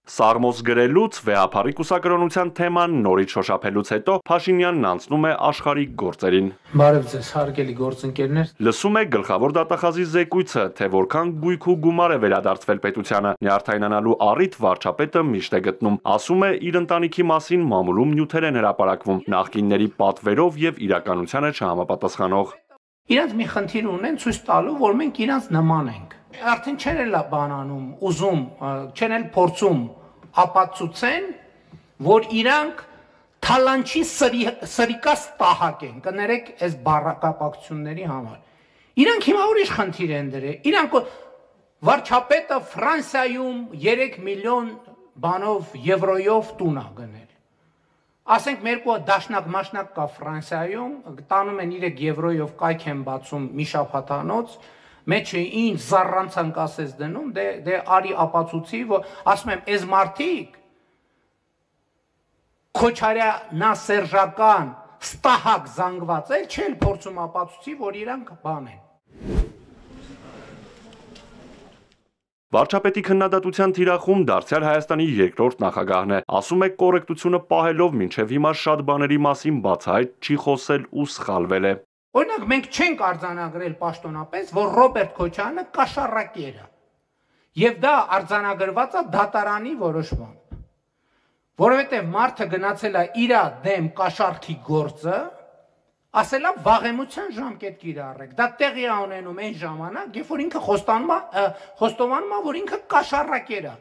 Սաղմոս գրելուց, վեհափառի կուսակրոնության թեման նորից շոշափելուց հետո Փաշինյանն անցնում է աշխարհիկ գործերին։ Բարև ձեզ, հարգելի գործընկերներ։ Լսում է գլխավոր դատախազի զեկույցը, թե որքան գույք ու գումար է վերադարձվել պետությանը։ Նյարդայնանալու առիթ վարչապետը միշտ է գտնում, ասում է, իր ընտանիքի մասին մամուլում նյութեր են հրապարակվում, նախկինների պատվերով եւ իրականությանը չհամապատասխանող։ Իրանց մի խնդիր ունեն ցույց տալու, որ մենք իրանց նման ենք։ Արդեն չեն էլ բանանում, ուզում, չեն էլ փորձում ապացուցեն, որ իրանք թալանչի սրիկաս տահակ են, կներեք այս բառակապակցությունների համար։ Իրանք հիմա ուրիշ խնդիր են դրել։ Իրանք վարչապետը Ֆրանսիայում 3 միլիոն բանով եվրոյով տուն է գնել։ Ասենք մեր կողը դաշնակ մաշնակ կա Ֆրանսիայում, տանում են 3 եվրոյով կայք են բացում մի շաբաթանոց, մեջը ինչ զառանցանք ասես դնում, դե արի ապացուցի, որ ասում եմ, այս մարդիկ Քոչարյանա սերժական ստահակ զանգված էլ չեն փորձում ապացուցի, որ իրանք բան են։ Վարչապետի քննադատության թիրախում դարձյալ Հայաստանի երկրորդ նախագահն է, ասում է կոռեկտությունը պահելով մինչև հիմա շատ բաների մասին բացահայտ չի խոսել ու սխալվել է։ Օրինակ մենք չենք արձանագրել պաշտոնապես, որ Ռոբերտ Քոչարյանը կաշառակեր է։ Եվ դա արձանագրված է դատարանի որոշմամբ։ Որովհետև մարդը գնացել է իր դեմ կաշառքի գործը, ասել է վաղեմության ժամկետ կիրառեք։ Դա տեղի է ունենում այն ժամանակ, երբ որ ինքը խոստովանում է, որ ինքը կաշառակեր է։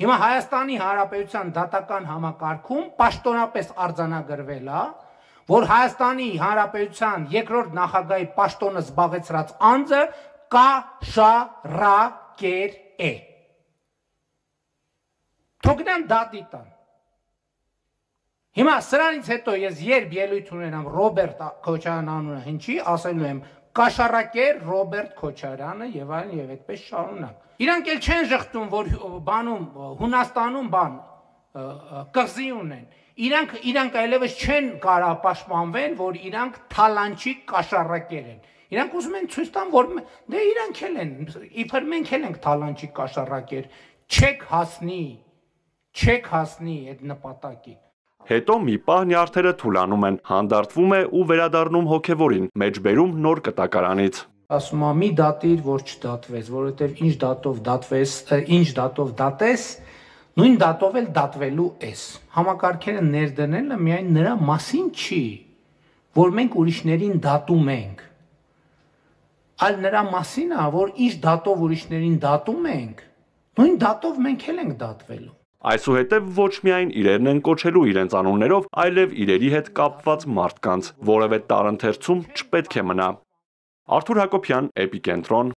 Հիմա Հայաստանի Հանրապետության դատական համակարգում պաշտոնապես արձանագրվել է, որ Հայաստանի Հանրապետության երկրորդ նախագահի պաշտոնը զբաղեցրած անձը կաշառակեր է։ Թողնան դատի տան։ Հիմա սրանից հետո ես երբ ելույթ ունենամ Ռոբերտ Քոչարյան անունը հնչի, ասելու եմ կաշառակեր Ռոբերտ Քոչարյանը եւ այլն եւ այդպես շարունակ։ Իրանք էլ չեն ժխտում, որ բանում Հունաստանում բան կղզի ունեն։ Իրանք այլևս չեն կարող պաշտպանվել, որ իրանք թալանչի կաշառակեր են։ Իրանք ուզում են ցույց տան, որ դե իրանք էլ են, իբր մենք էլ ենք թալանչի կաշառակեր, չեք հասնի այդ նպատակին։ Հետո մի պահ նյարդերը թուլանում են, հանդարտվում է ու վերադառնում հոգևորին, մեջբերում նոր կտակարանից։ Ասում եմ, մի դատիր, որ չդատվես, որովհետև ինչ դատով դատես, նույն դատով էլ դատվելու ես։ Համակարգերը ներդնելը միայն նրա մասին չի, որ մենք ուրիշներին դատում ենք, այլ նրա մասին է, որ ինչ դատով ուրիշներին դատում ենք, նույն դատով մենք էլ ենք դատվելու։ Այսուհետև ոչ միայն իրերն են կոչելու իրենց անուններով, այլև իրերի հետ կապված մարդկանց, որևէ տարընթերցում չպետք է մնա։ Արթուր Հակոբյան, Էպիկենտրոն,